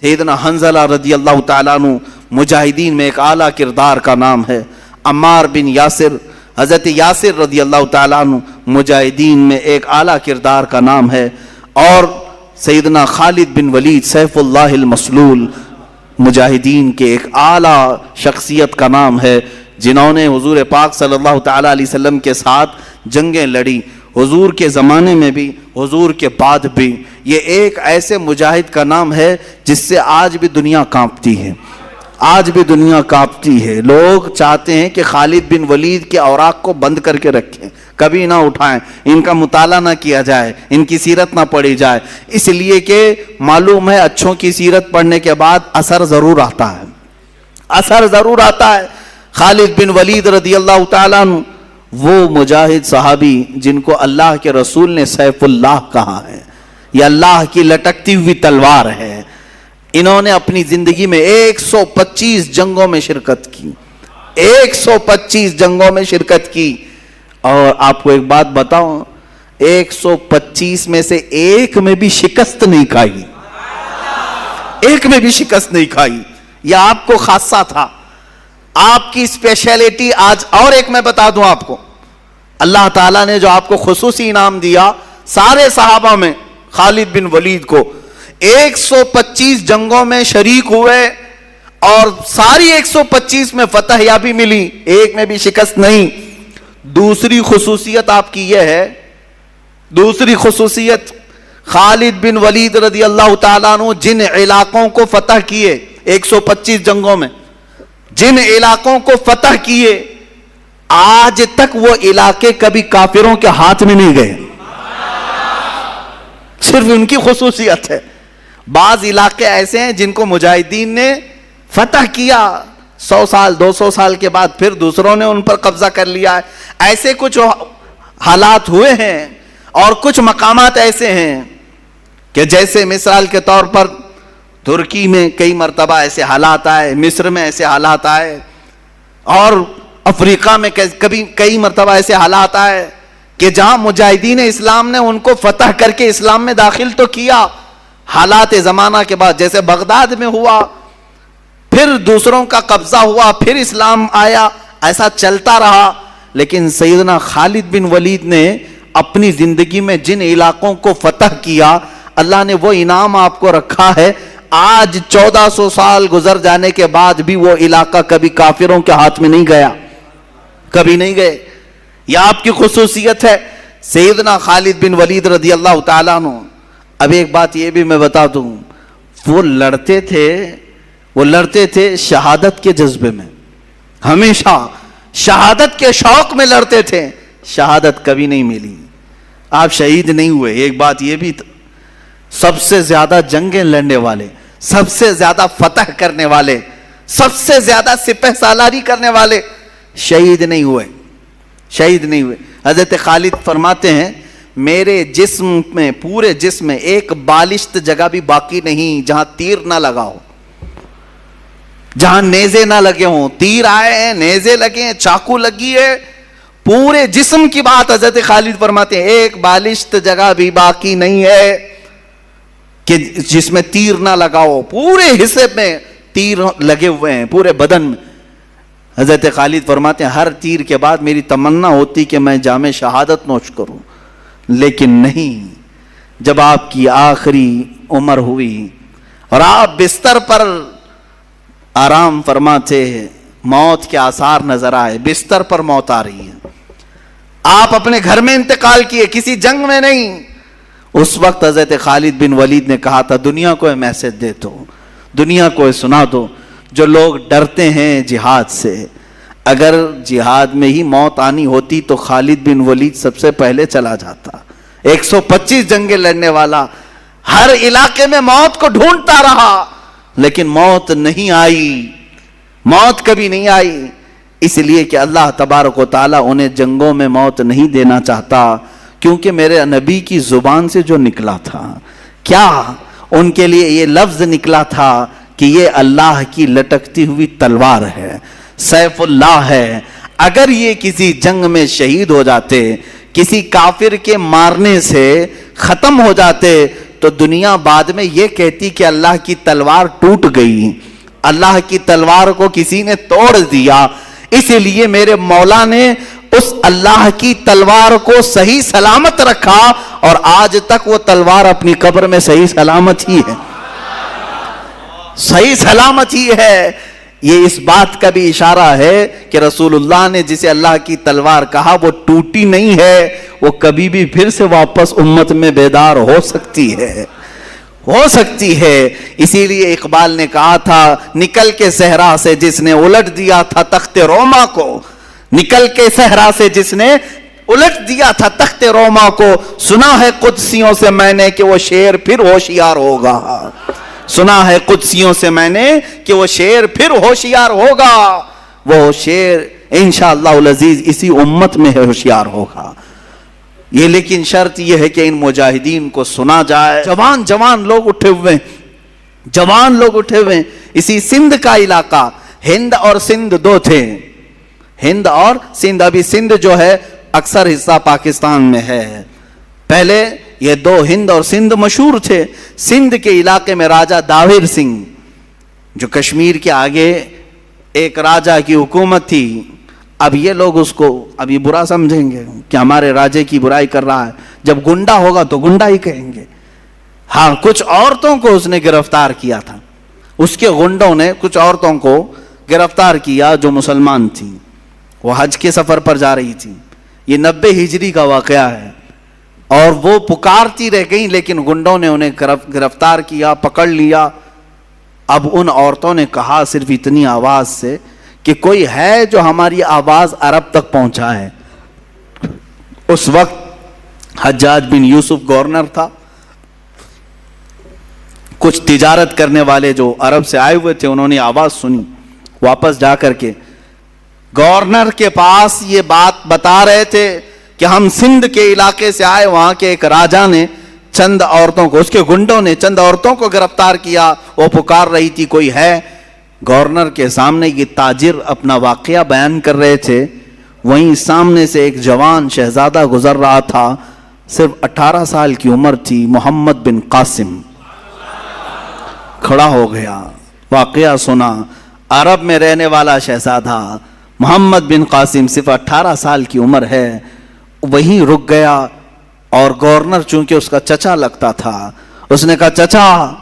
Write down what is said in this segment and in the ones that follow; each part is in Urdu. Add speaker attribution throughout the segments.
Speaker 1: سیدنا حنزلہ رضی اللہ تعالیٰ عنہ مجاہدین میں ایک اعلیٰ کردار کا نام ہے. عمار بن یاسر، حضرت یاسر رضی اللہ تعالیٰ عنہ مجاہدین میں ایک اعلیٰ کردار کا نام ہے. اور سیدنا خالد بن ولید سیف اللہ المسلول مجاہدین کے ایک اعلیٰ شخصیت کا نام ہے، جنہوں نے حضور پاک صلی اللہ تعالیٰ علیہ وسلم کے ساتھ جنگیں لڑی، حضور کے زمانے میں بھی، حضور کے بعد بھی. یہ ایک ایسے مجاہد کا نام ہے جس سے آج بھی دنیا کانپتی ہے، آج بھی دنیا کانپتی ہے. لوگ چاہتے ہیں کہ خالد بن ولید کے اوراق کو بند کر کے رکھیں، کبھی نہ اٹھائیں، ان کا مطالعہ نہ کیا جائے، ان کی سیرت نہ پڑھی جائے، اس لیے کہ معلوم ہے اچھوں کی سیرت پڑھنے کے بعد اثر ضرور آتا ہے، اثر ضرور آتا ہے. خالد بن ولید رضی اللہ تعالیٰ عنہ وہ مجاہد صحابی جن کو اللہ کے رسول نے سیف اللہ کہا ہے، یہ اللہ کی لٹکتی ہوئی تلوار ہے. انہوں نے اپنی زندگی میں 125 جنگوں میں شرکت کی، 125 جنگوں میں شرکت کی. اور آپ کو ایک بات بتاؤں، 125 میں سے ایک میں بھی شکست نہیں کھائی، ایک میں بھی شکست نہیں کھائی. یہ آپ کو خاصہ تھا، آپ کی اسپیشلٹی. آج اور ایک میں بتا دوں آپ کو، اللہ تعالیٰ نے جو آپ کو خصوصی انعام دیا سارے صحابہ میں، خالد بن ولید کو 125 جنگوں میں شریک ہوئے اور ساری 125 میں فتح یابی ملی، ایک میں بھی شکست نہیں. دوسری خصوصیت آپ کی یہ ہے، دوسری خصوصیت خالد بن ولید رضی اللہ تعالیٰ عنہ جن علاقوں کو فتح کیے 125 جنگوں میں، جن علاقوں کو فتح کیے، آج تک وہ علاقے کبھی کافروں کے ہاتھ میں نہیں گئے، صرف ان کی خصوصیت ہے. بعض علاقے ایسے ہیں جن کو مجاہدین نے فتح کیا، 100 سال 200 سال کے بعد پھر دوسروں نے ان پر قبضہ کر لیا ہے. ایسے کچھ حالات ہوئے ہیں اور کچھ مقامات ایسے ہیں کہ جیسے مثال کے طور پر ترکی میں کئی مرتبہ ایسے حالات آئے، مصر میں ایسے حالات آئے، اور افریقہ میں کبھی کئی مرتبہ ایسے حالات آئے کہ جہاں مجاہدین اسلام نے ان کو فتح کر کے اسلام میں داخل تو کیا، حالات زمانہ کے بعد جیسے بغداد میں ہوا، پھر دوسروں کا قبضہ ہوا، پھر اسلام آیا، ایسا چلتا رہا. لیکن سیدنا خالد بن ولید نے اپنی زندگی میں جن علاقوں کو فتح کیا، اللہ نے وہ انعام آپ کو رکھا ہے. آج 1400 سال گزر جانے کے بعد بھی وہ علاقہ کبھی کافروں کے ہاتھ میں نہیں گیا، کبھی نہیں گئے. یہ آپ کی خصوصیت ہے سیدنا خالد بن ولید رضی اللہ تعالیٰ عنہ. اب ایک بات یہ بھی میں بتا دوں، وہ لڑتے تھے شہادت کے جذبے میں، ہمیشہ شہادت کے شوق میں لڑتے تھے. شہادت کبھی نہیں ملی، آپ شہید نہیں ہوئے. ایک بات یہ بھی، سب سے زیادہ جنگیں لڑنے والے، سب سے زیادہ فتح کرنے والے، سب سے زیادہ سپہ سالاری کرنے والے شہید نہیں ہوئے، شہید نہیں ہوئے. حضرت خالد فرماتے ہیں میرے جسم میں، پورے جسم میں ایک بالشت جگہ بھی باقی نہیں جہاں تیر نہ لگا ہو، جہاں نیزے نہ لگے ہوں. تیر آئے ہیں، نیزے لگے ہیں، چاقو لگی ہے، پورے جسم کی بات حضرت خالد فرماتے ہیں ایک بالشت جگہ بھی باقی نہیں ہے کہ جس میں تیر نہ لگا ہو. پورے حصے میں تیر لگے ہوئے ہیں، پورے بدن میں. حضرت خالد فرماتے ہیں ہر تیر کے بعد میری تمنا ہوتی کہ میں جام شہادت نوش کروں، لیکن نہیں. جب آپ کی آخری عمر ہوئی اور آپ بستر پر آرام فرماتے، موت کے آثار نظر آئے، بستر پر موت آ رہی ہے، آپ اپنے گھر میں انتقال کیے، کسی جنگ میں نہیں. اس وقت حضرت خالد بن ولید نے کہا تھا دنیا کو میسج دے دو، دنیا کو سنا دو جو لوگ ڈرتے ہیں جہاد سے. اگر جہاد میں ہی موت آنی ہوتی تو خالد بن ولید سب سے پہلے چلا جاتا. 125 جنگیں لڑنے والا، ہر علاقے میں موت کو ڈھونڈتا رہا، لیکن موت نہیں آئی، موت کبھی نہیں آئی. اس لیے کہ اللہ تبارک و تعالیٰ انہیں جنگوں میں موت نہیں دینا چاہتا، کیونکہ میرے نبی کی زبان سے جو نکلا تھا، کیا ان کے لیے یہ لفظ نکلا تھا کہ یہ اللہ کی لٹکتی ہوئی تلوار ہے، سیف اللہ ہے. اگر یہ کسی جنگ میں شہید ہو جاتے، کسی کافر کے مارنے سے ختم ہو جاتے، تو دنیا بعد میں یہ کہتی کہ اللہ کی تلوار ٹوٹ گئی، اللہ کی تلوار کو کسی نے توڑ دیا، اسی لیے میرے مولا نے اس اللہ کی تلوار کو صحیح سلامت رکھا اور آج تک وہ تلوار اپنی قبر میں صحیح سلامت ہی ہے، صحیح سلامت ہی ہے۔ یہ اس بات کا بھی اشارہ ہے کہ رسول اللہ نے جسے اللہ کی تلوار کہا وہ ٹوٹی نہیں ہے، وہ کبھی بھی پھر سے واپس امت میں بیدار ہو سکتی ہے، ہو سکتی ہے۔ اسی لیے اقبال نے کہا تھا، نکل کے صحرا سے جس نے الٹ دیا تھا تخت روما کو، نکل کے صحرا سے جس نے الٹ دیا تھا تخت روما کو، سنا ہے قدسیوں سے میں نے کہ وہ شیر پھر ہوشیار ہوگا، سنا ہے قدسیوں سے میں نے کہ وہ شیر پھر ہوشیار ہوگا، وہ شیر انشاءاللہ العزیز اسی امت میں ہوشیار ہوگا۔ یہ لیکن شرط یہ ہے کہ ان مجاہدین کو سنا جائے۔ جوان لوگ اٹھے ہوئے، جوان لوگ اٹھے ہوئے۔ اسی سندھ کا علاقہ، ہند اور سندھ دو تھے، ہند اور سندھ۔ ابھی سندھ جو ہے اکثر حصہ پاکستان میں ہے، پہلے یہ دو ہند اور سندھ مشہور تھے۔ سندھ کے علاقے میں راجہ داہر سنگھ، جو کشمیر کے آگے ایک راجہ کی حکومت تھی۔ اب یہ لوگ اس کو ابھی برا سمجھیں گے کہ ہمارے راجے کی برائی کر رہا ہے، جب گنڈا ہوگا تو گنڈا ہی کہیں گے۔ ہاں، کچھ عورتوں کو اس نے گرفتار کیا تھا، اس کے گنڈوں نے کچھ عورتوں کو گرفتار کیا جو مسلمان تھیں، وہ حج کے سفر پر جا رہی تھی۔ یہ 90 ہجری کا واقعہ ہے، اور وہ پکارتی رہ گئیں، لیکن گنڈوں نے انہیں گرفتار کیا، پکڑ لیا۔ اب ان عورتوں نے کہا صرف اتنی آواز سے کہ کوئی ہے جو ہماری آواز عرب تک پہنچائے۔ اس وقت حجاج بن یوسف گورنر تھا، کچھ تجارت کرنے والے جو عرب سے آئے ہوئے تھے انہوں نے آواز سنی، واپس جا کر کے گورنر کے پاس یہ بات بتا رہے تھے کہ ہم سندھ کے علاقے سے آئے، وہاں کے ایک راجہ نے چند عورتوں کو، اس کے گنڈوں نے چند عورتوں کو گرفتار کیا، وہ پکار رہی تھی کوئی ہے۔ گورنر کے سامنے یہ تاجر اپنا واقعہ بیان کر رہے تھے، وہیں سامنے سے ایک جوان شہزادہ گزر رہا تھا، صرف 18 سال کی عمر تھی، محمد بن قاسم کھڑا ہو گیا، واقعہ سنا۔ عرب میں رہنے والا شہزادہ محمد بن قاسم، صرف 18 سال کی عمر ہے، وہیں رک گیا۔ اور گورنر چونکہ اس کا چچا لگتا تھا، اس نے کہا چچا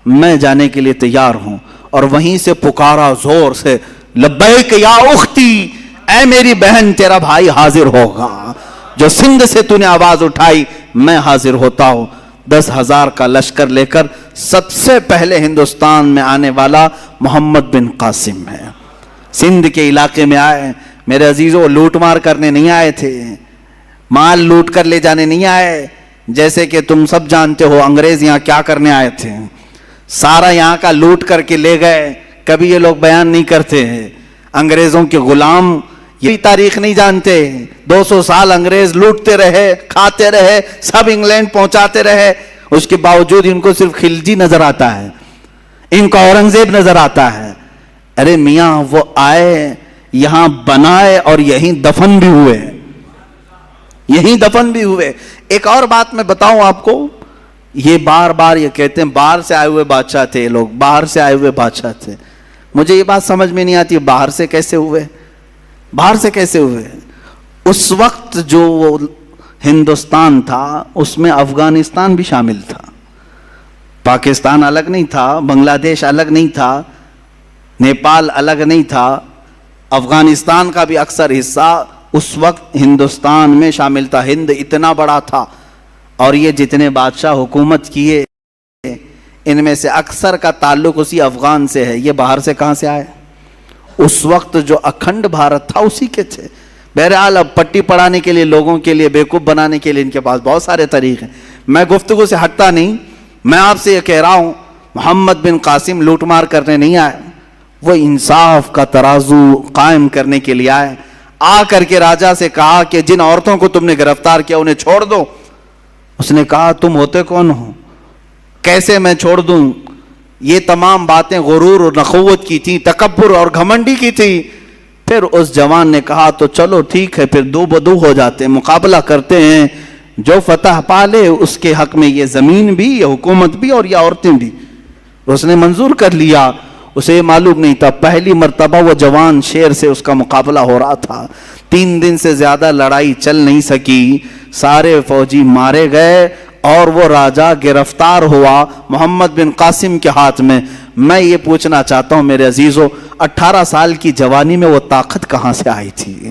Speaker 1: میں جانے کے لیے تیار ہوں، اور وہیں سے پکارا زور سے، لبیک یا اختی، اے میری بہن تیرا بھائی حاضر ہوگا، جو سندھ سے تو نے آواز اٹھائی میں حاضر ہوتا ہوں۔ 10,000 کا لشکر لے کر سب سے پہلے ہندوستان میں آنے والا محمد بن قاسم ہے۔ سندھ کے علاقے میں آئے، میرے عزیزوں، لوٹ مار کرنے نہیں آئے تھے، مال لوٹ کر لے جانے نہیں آئے۔ جیسے کہ تم سب جانتے ہو انگریز یہاں کیا کرنے آئے تھے، سارا یہاں کا لوٹ کر کے لے گئے۔ کبھی یہ لوگ بیان نہیں کرتے ہیں، انگریزوں کے غلام یہ تاریخ نہیں جانتے۔ 200 سال انگریز لوٹتے رہے، کھاتے رہے، سب انگلینڈ پہنچاتے رہے، اس کے باوجود ان کو صرف خلجی نظر آتا ہے، ان کو اورنگزیب نظر آتا ہے۔ ارے میاں، وہ آئے یہاں بنائے اور یہیں دفن بھی ہوئے، یہیں دفن بھی ہوئے۔ ایک اور بات میں بتاؤں آپ کو، یہ بار بار یہ کہتے ہیں باہر سے آئے ہوئے بادشاہ تھے، لوگ باہر سے آئے ہوئے بادشاہ تھے۔ مجھے یہ بات سمجھ میں نہیں آتی، باہر سے کیسے ہوئے، باہر سے کیسے ہوئے؟ اس وقت جو وہ ہندوستان تھا اس میں افغانستان بھی شامل تھا، پاکستان الگ نہیں تھا، بنگلہ دیش الگ نہیں تھا، نیپال الگ نہیں تھا، افغانستان کا بھی اکثر حصہ اس وقت ہندوستان میں شامل تھا۔ ہند اتنا بڑا تھا، اور یہ جتنے بادشاہ حکومت کیے ان میں سے اکثر کا تعلق اسی افغان سے ہے۔ یہ باہر سے کہاں سے آئے؟ اس وقت جو اکھنڈ بھارت تھا اسی کے تھے۔ بہرحال اب پٹی پڑھانے کے لیے، لوگوں کے لیے بیوقوف بنانے کے لیے ان کے پاس بہت سارے طریقے ہیں۔ میں گفتگو سے ہٹتا نہیں، میں آپ سے یہ کہہ رہا ہوں محمد بن قاسم لوٹ مار کرنے نہیں آئے، وہ انصاف کا ترازو قائم کرنے کے لیے آئے۔ آ کر کے راجہ سے کہا کہ جن عورتوں کو تم نے گرفتار کیا انہیں چھوڑ دو۔ اس نے کہا تم ہوتے کون ہو، کیسے میں چھوڑ دوں؟ یہ تمام باتیں غرور اور نخوت کی تھیں، تکبر اور گھمنڈی کی تھی۔ پھر اس جوان نے کہا تو چلو ٹھیک ہے، پھر دو بدو ہو جاتے ہیں، مقابلہ کرتے ہیں، جو فتح پالے اس کے حق میں یہ زمین بھی، یہ حکومت بھی اور یہ عورتیں بھی. اس نے منظور کر لیا. اسے معلوم نہیں تھا پہلی مرتبہ وہ جوان شیر سے اس کا مقابلہ ہو رہا تھا. 3 دن سے زیادہ لڑائی چل نہیں سکی. سارے فوجی مارے گئے اور وہ راجہ گرفتار ہوا محمد بن قاسم کے ہاتھ میں. میں یہ پوچھنا چاہتا ہوں میرے عزیزو، 18 سال کی جوانی میں وہ طاقت کہاں سے آئی تھی؟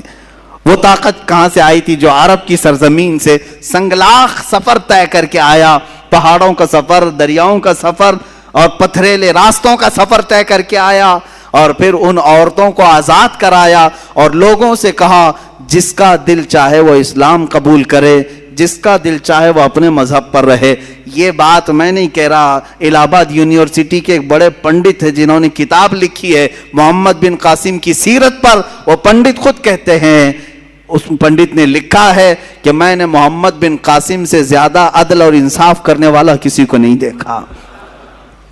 Speaker 1: وہ طاقت کہاں سے آئی تھی جو عرب کی سرزمین سے سنگلاخ سفر طے کر کے آیا، پہاڑوں کا سفر، دریاؤں کا سفر اور پتھریلے راستوں کا سفر طے کر کے آیا، اور پھر ان عورتوں کو آزاد کرایا اور لوگوں سے کہا جس کا دل چاہے وہ اسلام قبول کرے، جس کا دل چاہے وہ اپنے مذہب پر رہے. یہ بات میں نہیں کہہ رہا، الہ آباد یونیورسٹی کے ایک بڑے پنڈت ہیں جنہوں نے کتاب لکھی ہے محمد بن قاسم کی سیرت پر. وہ پنڈت خود کہتے ہیں، اس پنڈت نے لکھا ہے کہ میں نے محمد بن قاسم سے زیادہ عدل اور انصاف کرنے والا کسی کو نہیں دیکھا.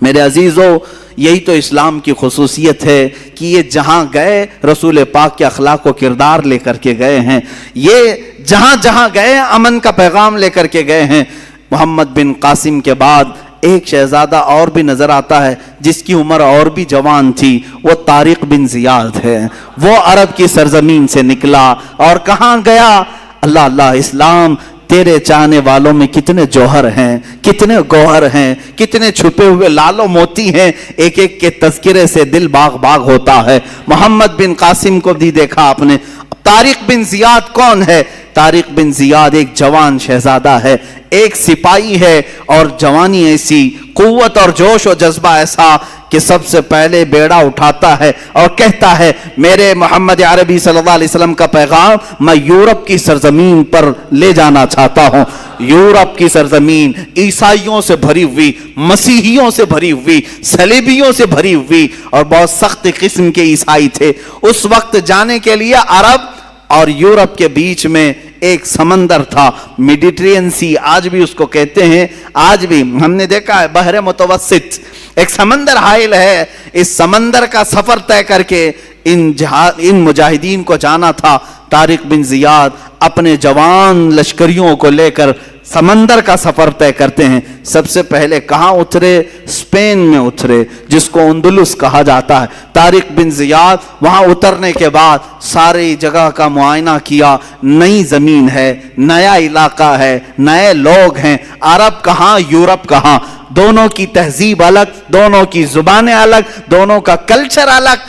Speaker 1: میرے عزیزو، یہی تو اسلام کی خصوصیت ہے کہ یہ جہاں گئے رسول پاک کے اخلاق و کردار لے کر کے گئے ہیں. یہ جہاں جہاں گئے امن کا پیغام لے کر کے گئے ہیں. محمد بن قاسم کے بعد ایک شہزادہ اور بھی نظر آتا ہے جس کی عمر اور بھی جوان تھی. وہ طارق بن زیاد ہے. وہ عرب کی سرزمین سے نکلا اور کہاں گیا؟ اللہ اللہ، اسلام تیرے چاہنے والوں میں کتنے جوہر ہیں، کتنے گوہر ہیں، کتنے چھپے ہوئے لال و موتی ہیں. ایک ایک کے تذکرے سے دل باغ باغ ہوتا ہے. محمد بن قاسم کو بھی دیکھا آپ نے. طارق بن زیاد کون ہے؟ طارق بن زیاد ایک جوان شہزادہ ہے، ایک سپاہی ہے، اور جوانی ایسی، قوت اور جوش و جذبہ ایسا کہ سب سے پہلے بیڑا اٹھاتا ہے اور کہتا ہے میرے محمد عربی صلی اللہ علیہ وسلم کا پیغام میں یورپ کی سرزمین پر لے جانا چاہتا ہوں. یورپ کی سرزمین عیسائیوں سے بھری ہوئی، مسیحیوں سے بھری ہوئی، صلیبیوں سے بھری ہوئی، اور بہت سخت قسم کے عیسائی تھے. اس وقت جانے کے لیے عرب اور یورپ کے بیچ میں ایک سمندر تھا، میڈیٹرین سی آج بھی اس کو کہتے ہیں. آج بھی ہم نے دیکھا ہے بحر متوسط ایک سمندر حائل ہے. اس سمندر کا سفر طے کر کے ان مجاہدین کو جانا تھا. طارق بن زیاد اپنے جوان لشکریوں کو لے کر سمندر کا سفر طے کرتے ہیں. سب سے پہلے کہاں اترے؟ اسپین میں اترے، جس کو اندلس کہا جاتا ہے. طارق بن زیاد وہاں اترنے کے بعد ساری جگہ کا معائنہ کیا. نئی زمین ہے، نیا علاقہ ہے، نئے لوگ ہیں. عرب کہاں، یورپ کہاں، دونوں کی تہذیب الگ، دونوں کی زبانیں الگ، دونوں کا کلچر الگ.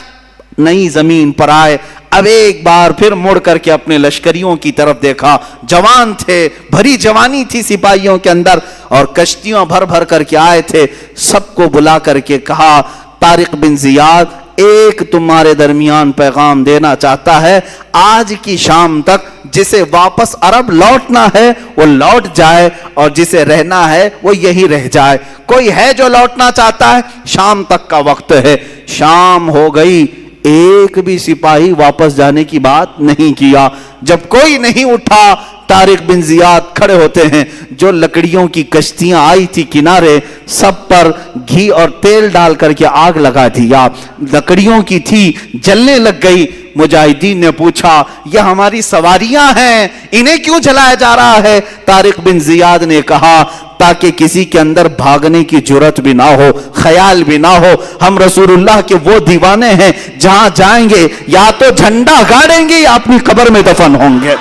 Speaker 1: نئی زمین پر آئے. اب ایک بار پھر مڑ کر کے اپنے لشکریوں کی طرف دیکھا. جوان تھے، بھری جوانی تھی سپاہیوں کے اندر، اور کشتیاں بھر بھر کر کے آئے تھے. سب کو بلا کر کے کہا طارق بن زیاد ایک تمہارے درمیان پیغام دینا چاہتا ہے. آج کی شام تک جسے واپس عرب لوٹنا ہے وہ لوٹ جائے، اور جسے رہنا ہے وہ یہی رہ جائے. کوئی ہے جو لوٹنا چاہتا ہے؟ شام تک کا وقت ہے. شام ہو گئی، ایک بھی سپاہی واپس جانے کی بات نہیں کیا. جب کوئی نہیں اٹھا، طارق بن زیاد کھڑے ہوتے ہیں. جو لکڑیوں کی کشتیاں آئی تھی کنارے، سب پر گھی اور تیل ڈال کر کے آگ لگا دیا. لکڑیوں کی تھی، جلنے لگ گئی. مجاہدین نے پوچھا یہ ہماری سواریاں ہیں، انہیں کیوں جلایا جا رہا ہے؟ طارق بن زیاد نے کہا تاکہ کسی کے اندر بھاگنے کی جرت بھی نہ ہو، خیال بھی نہ ہو. ہم رسول اللہ کے وہ دیوانے ہیں، جہاں جائیں گے یا تو جھنڈا گاڑیں گے یا اپنی قبر میں دفن ہوں گے.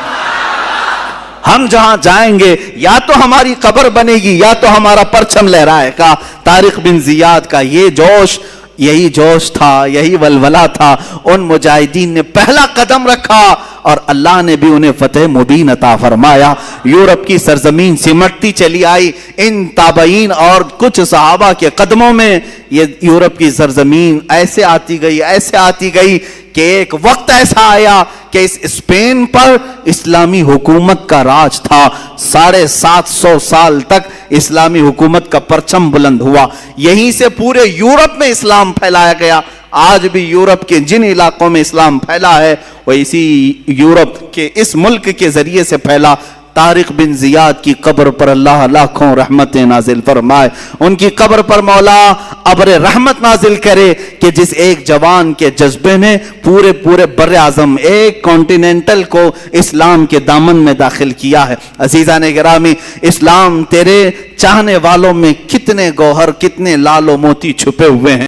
Speaker 1: ہم جہاں جائیں گے یا تو ہماری قبر بنے گی یا تو ہمارا پرچم لہرائے گا. طارق بن زیاد کا یہ جوش، یہی جوش تھا، یہی ولولہ تھا. ان مجاہدین نے پہلا قدم رکھا اور اللہ نے بھی انہیں فتح مبین عطا فرمایا. یورپ کی سرزمین سمٹتی چلی آئی. ان تابعین اور کچھ صحابہ کے قدموں میں یہ یورپ کی سرزمین ایسے آتی گئی، ایسے آتی گئی کہ ایک وقت ایسا آیا کہ اس اسپین پر اسلامی حکومت کا راج تھا. 750 سال تک اسلامی حکومت کا پرچم بلند ہوا. یہیں سے پورے یورپ میں اسلام پھیلایا گیا. آج بھی یورپ کے جن علاقوں میں اسلام پھیلا ہے وہ اسی یورپ کے اس ملک کے ذریعے سے پھیلا. طارق بن زیاد کی قبر پر اللہ لاکھوں رحمتیں نازل فرمائے، ان کی قبر پر مولا ابر رحمت نازل کرے کہ جس ایک جوان کے جذبے نے پورے بر اعظم ایک کانٹیننٹل کو اسلام کے دامن میں داخل کیا ہے۔ عزیزان گرامی، اسلام تیرے چاہنے والوں میں کتنے گوہر، کتنے لال و موتی چھپے ہوئے ہیں۔